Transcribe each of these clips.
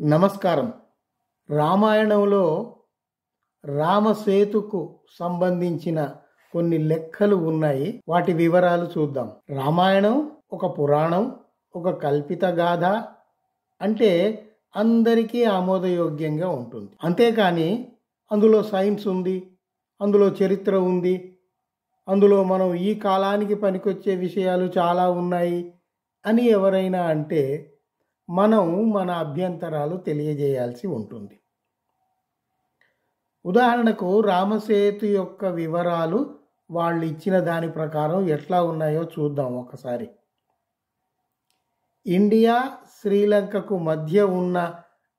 నమస్కారం. రామాయణంలో రామసేతుకు సంబంధించిన కొన్ని లెక్కలు ఉన్నాయి. వాటి వివరాలు చూద్దాం. రామాయణం ఒక పురాణం, ఒక కల్పిత గాథ అంటే అందరికీ ఆమోదయోగ్యంగా ఉంటుంది. అంతేకాని అందులో సైన్స్ ఉంది, అందులో చరిత్ర ఉంది, అందులో మనం ఈ కాలానికి పనికొచ్చే విషయాలు చాలా ఉన్నాయి అని ఎవరైనా అంటే మనం మన అభ్యంతరాలు తెలియజేయాల్సి ఉంటుంది. ఉదాహరణకు రామసేతు యొక్క వివరాలు వాళ్ళు ఇచ్చిన దాని ప్రకారం ఎట్లా ఉన్నాయో చూద్దాం ఒకసారి. ఇండియా శ్రీలంకకు మధ్య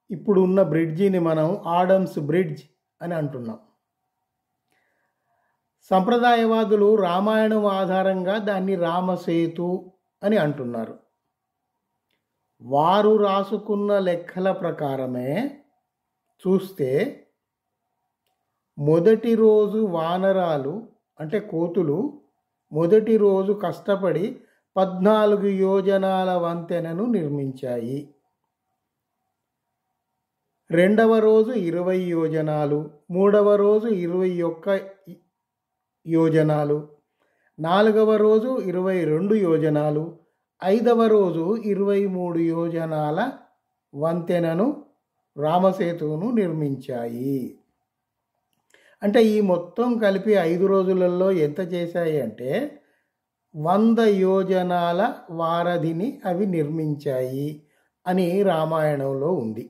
ఇప్పుడున్న బ్రిడ్జిని మనం ఆడమ్స్ బ్రిడ్జ్ అని అంటున్నాం. సంప్రదాయవాదులు రామాయణం ఆధారంగా దాన్ని రామసేతు అని అంటున్నారు. వారు రాసుకున్న లెక్కల ప్రకారమే చూస్తే మొదటి రోజు వానరాలు అంటే కోతులు మొదటి రోజు కష్టపడి 14 యోజనాల వంతెనను నిర్మించాయి. రెండవ రోజు 20 యోజనాలు, మూడవ రోజు 21 యోజనాలు, నాలుగవ రోజు 22 యోజనాలు, ఐదవ రోజు 23 యోజనాల వంతెనను రామసేతువును నిర్మించాయి. అంటే ఈ మొత్తం కలిపి 5 రోజులలో ఎంత చేశాయి అంటే 100 యోజనాల వారధిని అవి నిర్మించాయి అని రామాయణంలో ఉంది.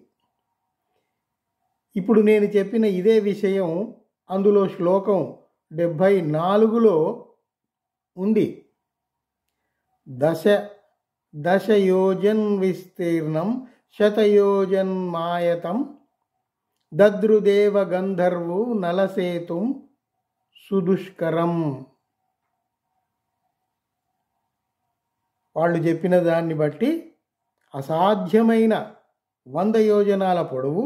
ఇప్పుడు నేను చెప్పిన ఇదే విషయం అందులో శ్లోకం 74లో ఉంది. దశయోజన్ విస్తీర్ణం శతయోజన్మాయతం దద్రుదేవ గంధర్వు నలసేతుం సుదుష్కరం. వాళ్ళు చెప్పిన దాన్ని బట్టి అసాధ్యమైన 100 యోజనాల పొడవు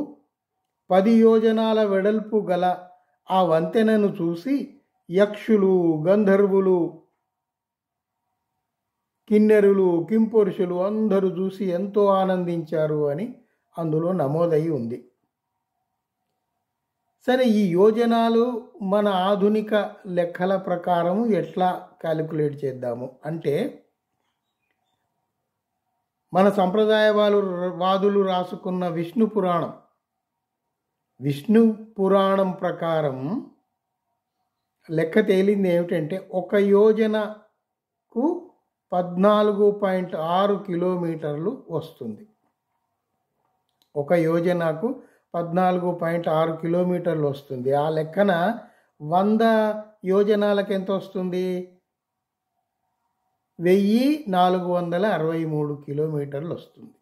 10 యోజనాల వెడల్పు గల ఆ వంతెనను చూసి యక్షులు, గంధర్వులు, కిన్నెరులు, కింపురుషులు అందరూ చూసి ఎంతో ఆనందించారు అని అందులో నమోదై ఉంది. సరే, ఈ యోజనాలు మన ఆధునిక లెక్కల ప్రకారం ఎట్లా క్యాలిక్యులేట్ చేద్దాము అంటే మన సంప్రదాయవాదులు రాసుకున్న విష్ణు పురాణం ప్రకారం లెక్క తేలింది ఏమిటంటే 1 యోజనకు 14.6 కిలోమీటర్లు వస్తుంది. 1 యోజనకు 14.6 కిలోమీటర్లు వస్తుంది. ఆ లెక్కన 100 యోజనాలకు ఎంత వస్తుంది? 1463 కిలోమీటర్లు వస్తుంది.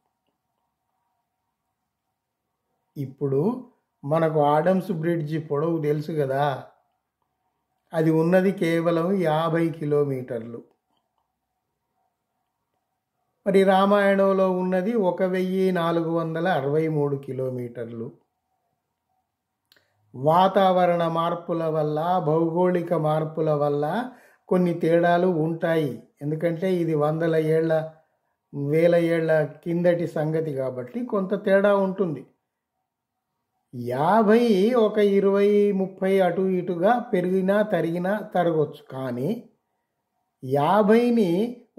ఇప్పుడు మనకు ఆడమ్స్ బ్రిడ్జి పొడవు తెలుసు కదా, అది ఉన్నది కేవలం 50 కిలోమీటర్లు. మరి రామాయణంలో ఉన్నది 1463 కిలోమీటర్లు. వాతావరణ మార్పుల వల్ల, భౌగోళిక మార్పుల వల్ల కొన్ని తేడాలు ఉంటాయి. ఎందుకంటే ఇది వేల ఏళ్ల కిందటి సంగతి కాబట్టి కొంత తేడా ఉంటుంది. 50 ఒక 20-30 అటు ఇటుగా పెరిగినా తరగొచ్చు. కానీ 50ని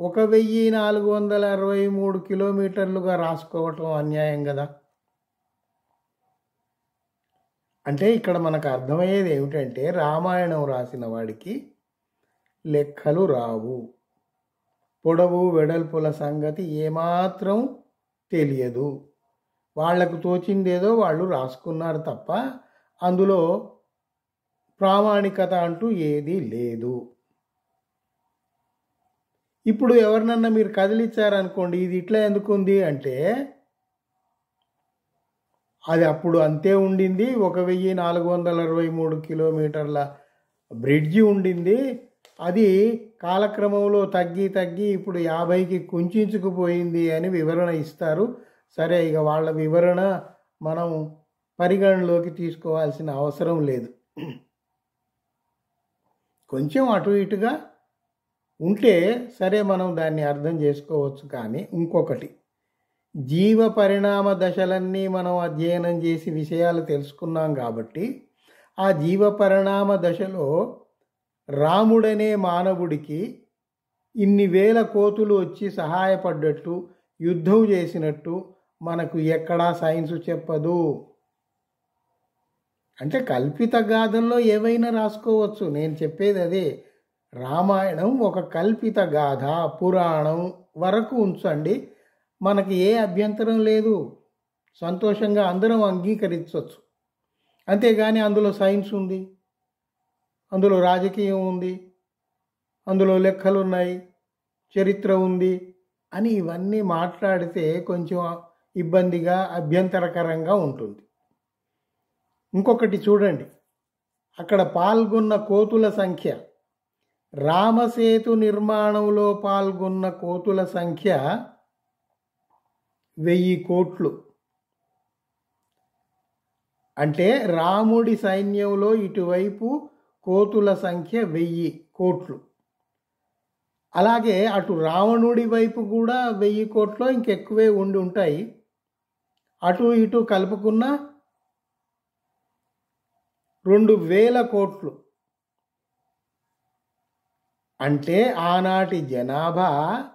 1463 కిలోమీటర్లుగా రాసుకోవటం అన్యాయం కదా. అంటే ఇక్కడ మనకు అర్థమయ్యేది ఏమిటంటే రామాయణం రాసిన వాడికి లెక్కలు రావు, పొడవు వెడల్పుల సంగతి ఏమాత్రం తెలియదు. వాళ్లకు తోచిందేదో వాళ్ళు రాసుకున్నారు తప్ప అందులో ప్రామాణికత అంటూ ఏదీ లేదు. ఇప్పుడు ఎవరినన్నా మీరు కదిలిచ్చారనుకోండి, ఇది ఇట్లా ఎందుకుంది అంటే అది అప్పుడు అంతే ఉండింది. 1463 కిలోమీటర్ల బ్రిడ్జి ఉండింది. అది కాలక్రమంలో తగ్గి ఇప్పుడు 50కి కుంచుకుపోయింది అని వివరణ ఇస్తారు. సరే, ఇక వాళ్ళ వివరణ మనం పరిగణలోకి తీసుకోవాల్సిన అవసరం లేదు. కొంచెం అటు ఇటుగా ఉంటే సరే మనం దాన్ని అర్థం చేసుకోవచ్చు. కానీ ఇంకొకటి, జీవ పరిణామ దశలన్నీ మనం అధ్యయనం చేసి విషయాలు తెలుసుకున్నాం కాబట్టి ఆ జీవ పరిణామ దశలో రాముడనే మానవుడికి ఇన్ని వేల కోతులు వచ్చి సహాయపడ్డట్టు యుద్ధం చేసినట్టు మనకు ఎక్కడా సైన్సు చెప్పదు. అంటే కల్పిత గాథల్లో ఏవైనా రాసుకోవచ్చు. నేను చెప్పేది అదే, రామాయణం ఒక కల్పిత గాథ, పురాణం వరకు ఉంచండి, మనకి ఏ అభ్యంతరం లేదు, సంతోషంగా అందరం అంగీకరించవచ్చు. అంతేగాని అందులో సైన్స్ ఉంది, అందులో రాజకీయం ఉంది, అందులో లెక్కలు ఉన్నాయి, చరిత్ర ఉంది అని ఇవన్నీ మాట్లాడితే కొంచెం ఇబ్బందిగా అభ్యంతరకరంగా ఉంటుంది. ఇంకొకటి చూడండి, అక్కడ పాల్గొన్న కోతుల సంఖ్య, రామసేతు నిర్మాణంలో పాల్గొన్న కోతుల సంఖ్య 1000 కోట్లు. అంటే రాముడి సైన్యంలో ఇటువైపు కోతుల సంఖ్య 1000 కోట్లు. అలాగే అటు రావణుడి వైపు కూడా 1000 కోట్లు ఇంకెక్కువే ఉండి ఉంటాయి. అటు ఇటు కలుపుకున్న 2000 కోట్లు. అంటే ఆనాటి జనాభాను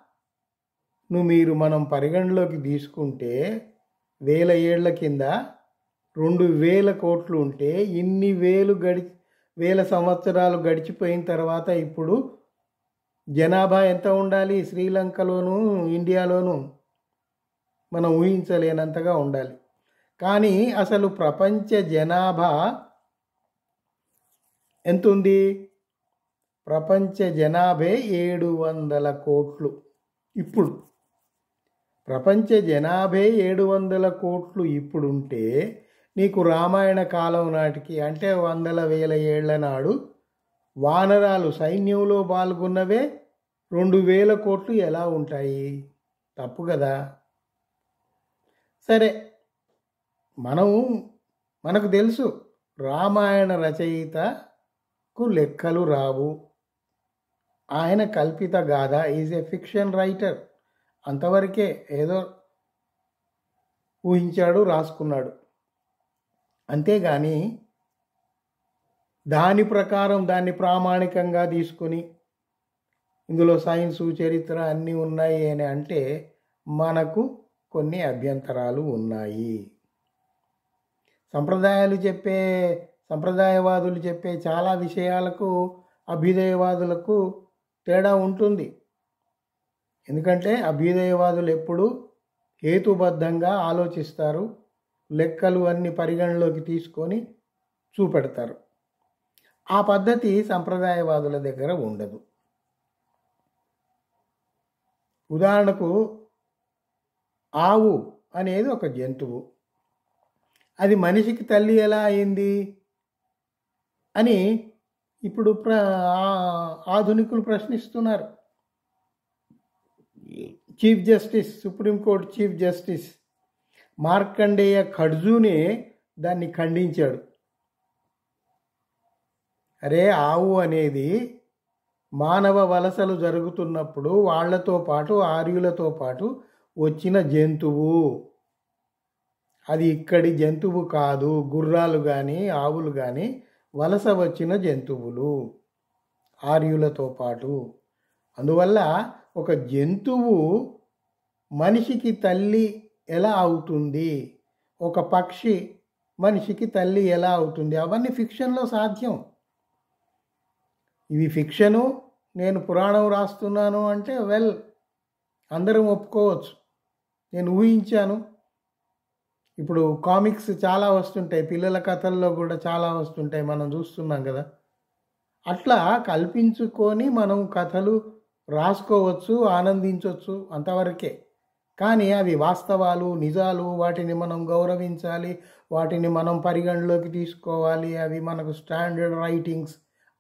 మనం పరిగణలోకి తీసుకుంటే 1000 ఏళ్ల కింద 2000 కోట్లు ఉంటే ఇన్ని వేల సంవత్సరాలు గడిచిపోయిన తర్వాత ఇప్పుడు జనాభా ఎంత ఉండాలి? శ్రీలంకలోను ఇండియాలోను మనం ఊహించలేనంతగా ఉండాలి. కానీ అసలు ప్రపంచ జనాభా ఎంత ఉంది? ప్రపంచ జనాభా 700 కోట్లు. ఇప్పుడు ప్రపంచ జనాభా 700 కోట్లు ఇప్పుడుంటే నీకు రామాయణ కాలం నాటికి అంటే 100,000 ఏళ్ల నాడు వానరాలు సైన్యంలో పాల్గొన్నవే 2000 కోట్లు ఎలా ఉంటాయి? తప్పు కదా. సరే, మనకు తెలుసు రామాయణ రచయితకు లెక్కలు రావు, ఆయన కల్పిత గాథ, ఈజ్ ఏ ఫిక్షన్ రైటర్, అంతవరకే ఏదో ఊహించాడు, రాసుకున్నాడు. అంతేగాని దాని ప్రకారం దాన్ని ప్రామాణికంగా తీసుకొని ఇందులో సైన్సు చరిత్ర అన్నీ ఉన్నాయి అని అంటే మనకు కొన్ని అభ్యంతరాలు ఉన్నాయి. సంప్రదాయవాదులు చెప్పే చాలా విషయాలకు అభ్యుదయవాదులకు తేడా ఉంటుంది. ఎందుకంటే అభ్యుదయవాదులు ఎప్పుడు హేతుబద్ధంగా ఆలోచిస్తారు, లెక్కలు అన్ని పరిగణలోకి తీసుకొని చూపెడతారు. ఆ పద్ధతి సంప్రదాయవాదుల దగ్గర ఉండదు. ఉదాహరణకు ఆవు అనేది ఒక జంతువు, అది మనిషికి తల్లి ఎలా అయింది అని ఇప్పుడు ఆధునికులు ప్రశ్నిస్తున్నారు. Chief justice, supreme court chief justice Markandeya ఖడ్జూనే దాన్ని ఖండించాడు. అరే, ఆవు అనేది మానవ వలసలు జరుగుతున్నప్పుడు వాళ్లతో పాటు ఆర్యులతో పాటు వచ్చిన జంతువు, అది ఇక్కడి జంతువు కాదు. గుర్రాలు కానీ ఆవులు కానీ వలస వచ్చిన జంతువులు ఆర్యులతో పాటు. అందువల్ల ఒక జంతువు మనిషికి తల్లి ఎలా అవుతుంది, ఒక పక్షి మనిషికి తల్లి ఎలా అవుతుంది, అవన్నీ ఫిక్షన్లో సాధ్యం. ఇవి ఫిక్షను, నేను పురాణం రాస్తున్నాను అంటే అందరం ఒప్పుకోవచ్చు, నేను ఊహించాను. ఇప్పుడు కామిక్స్ చాలా వస్తుంటాయి, పిల్లల కథల్లో కూడా చాలా వస్తుంటాయి, మనం చూస్తున్నాం కదా. అట్లా కల్పించుకొని మనం కథలు రాసుకోవచ్చు, ఆనందించవచ్చు, అంతవరకే. కానీ అవి వాస్తవాలు, నిజాలు, వాటిని మనం గౌరవించాలి, వాటిని మనం పరిగణలోకి తీసుకోవాలి, అవి మనకు స్టాండర్డ్ రైటింగ్స్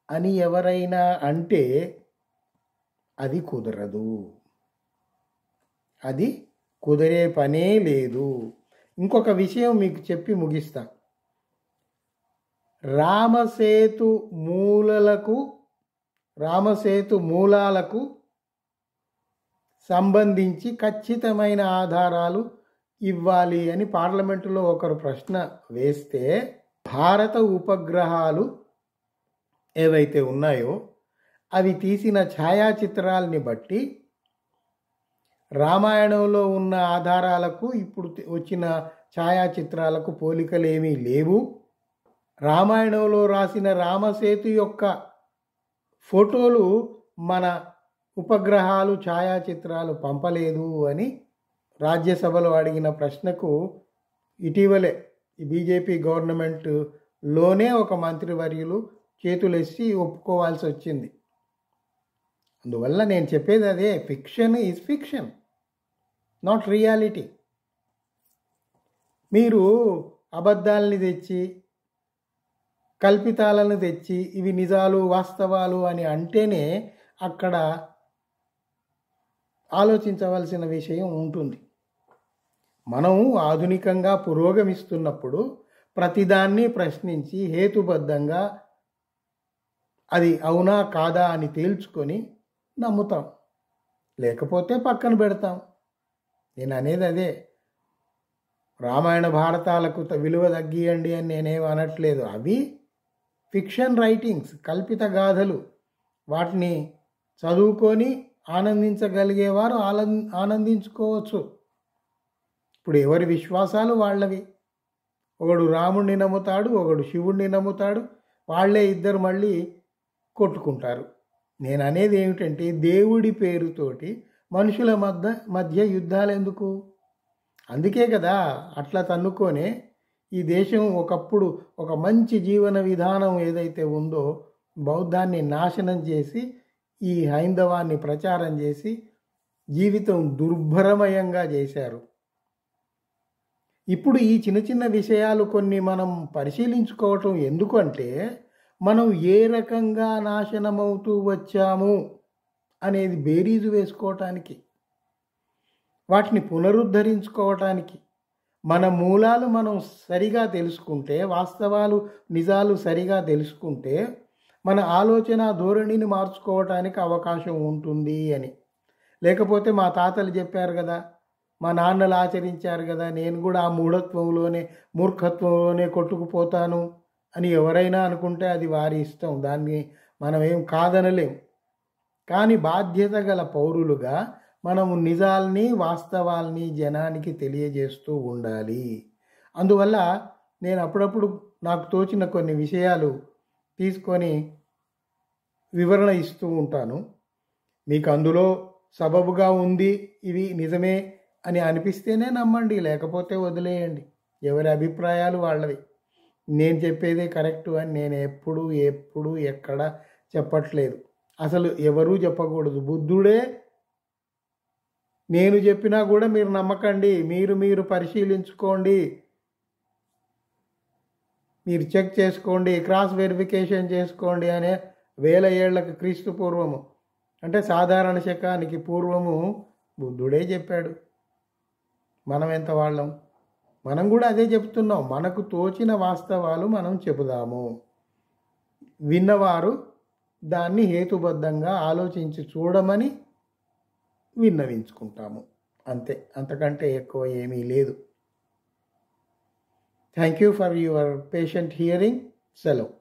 అని ఎవరైనా అంటే అది కుదరదు, అది కుదిరే పనే లేదు. ఇంకొక విషయం మీకు చెప్పి ముగిస్తా. రామసేతు మూలాలకు సంబంధించి ఖచ్చితమైన ఆధారాలు ఇవ్వాలి అని పార్లమెంటులో ఒకరు ప్రశ్న వేస్తే భారత ఉపగ్రహాలు ఏవైతే ఉన్నాయో అవి తీసిన ఛాయాచిత్రాలని బట్టి రామాయణంలో ఉన్న ఆధారాలకు ఇప్పుడు వచ్చిన ఛాయాచిత్రాలకు పోలికలేమీ లేవు. రామాయణంలో రాసిన రామసేతు యొక్క ఫోటోలు మన ఉపగ్రహాలు ఛాయాచిత్రాలు పంపలేదు అని రాజ్యసభలో అడిగిన ప్రశ్నకు ఇటీవలే ఈ బీజేపీ గవర్నమెంట్లోనే ఒక మంత్రివర్యులు చేతులెత్తి ఒప్పుకోవాల్సి వచ్చింది. అందువల్ల నేను చెప్పేది అదే, fiction is fiction, not reality. మీరు అబద్ధాలని తెచ్చి కల్పితాలను తెచ్చి ఇవి నిజాలు వాస్తవాలు అని అంటేనే అక్కడ ఆలోచించవలసిన విషయం ఉంటుంది. మనం ఆధునికంగా పురోగమిస్తున్నప్పుడు ప్రతిదాన్ని ప్రశ్నించి హేతుబద్ధంగా అది అవునా కాదా అని తేల్చుకొని నమ్ముతాం, లేకపోతే పక్కన పెడతాం. నేను అనేది అదే, రామాయణ భారతాలకు విలువ తగ్గియండి అని నేనేం అనట్లేదు. అవి ఫిక్షన్ రైటింగ్స్, కల్పిత గాథలు. వాటిని చదువుకొని ఆనందించగలిగేవారు ఆనందించుకోవచ్చు. ఇప్పుడు ఎవరి విశ్వాసాలు వాళ్ళవి. ఒకడు రాముడిని నమ్ముతాడు, ఒకడు శివుడిని నమ్ముతాడు, వాళ్ళే ఇద్దరు మళ్ళీ కొట్టుకుంటారు. నేను అనేది ఏమిటంటే, దేవుడి పేరుతోటి మనుషుల మధ్య యుద్ధాలు ఎందుకు? అందుకే కదా అట్లా తన్నుకొనే ఈ దేశం ఒకప్పుడు ఒక మంచి జీవన విధానం ఏదైతే ఉందో బౌద్ధాన్ని నాశనం చేసి ఈ హైందవాన్ని ప్రచారం చేసి జీవితం దుర్భరమయంగా చేశారు. ఇప్పుడు ఈ చిన్న చిన్న విషయాలు కొన్ని మనం పరిశీలించుకోవటం ఎందుకంటే, మనం ఏ రకంగా నాశనమవుతూ వచ్చాము అనేది బేరీజు వేసుకోవటానికి, వాటిని పునరుద్ధరించుకోవటానికి. మన మూలాలు మనం సరిగా తెలుసుకుంటే, వాస్తవాలు నిజాలు సరిగా తెలుసుకుంటే మన ఆలోచన ధోరణిని మార్చుకోవటానికి అవకాశం ఉంటుంది అని. లేకపోతే మా తాతలు చెప్పారు కదా, మా నాన్నలు ఆచరించారు కదా, నేను కూడా ఆ మూర్ఖత్వంలోనే కొట్టుకుపోతాను అని ఎవరైనా అనుకుంటే అది వారి ఇష్టం, దాన్ని మనం ఏం కాదనలేం. కానీ బాధ్యత గల పౌరులుగా మనము నిజాల్ని వాస్తవాల్ని జనానికి తెలియజేస్తూ ఉండాలి. అందువల్ల నేను అప్పుడప్పుడు నాకు తోచిన కొన్ని విషయాలు తీసుకొని వివరణ ఇస్తూ ఉంటాను. మీకు అందులో సబబుగా ఉంది, ఇవి నిజమే అని అనిపిస్తేనే నమ్మండి, లేకపోతే వదిలేయండి. ఎవరి అభిప్రాయాలు వాళ్ళవి. నేను చెప్పేదే కరెక్టు అని నేను ఎప్పుడు ఎక్కడ చెప్పట్లేదు. అసలు ఎవరూ చెప్పకూడదు. బుద్ధుడే నేను చెప్పినా కూడా మీరు నమ్మకండి, మీరు పరిశీలించుకోండి, మీరు చెక్ చేసుకోండి, క్రాస్ వెరిఫికేషన్ చేసుకోండి అనే 1000 ఏళ్లకు క్రీస్తు పూర్వము, అంటే సాధారణ శకానికి పూర్వము బుద్ధుడే చెప్పాడు. మనం ఎంత వాళ్ళం? మనం కూడా అదే చెప్తున్నాం. మనకు తోచిన వాస్తవాలు మనం చెబుదాము, విన్నవారు దాన్ని హేతుబద్ధంగా ఆలోచించి చూడమని విన్నవించుకుంటాము. అంతే, అంతకంటే ఎక్కువ ఏమీ లేదు. Thank you for your patient hearing. సెలవు.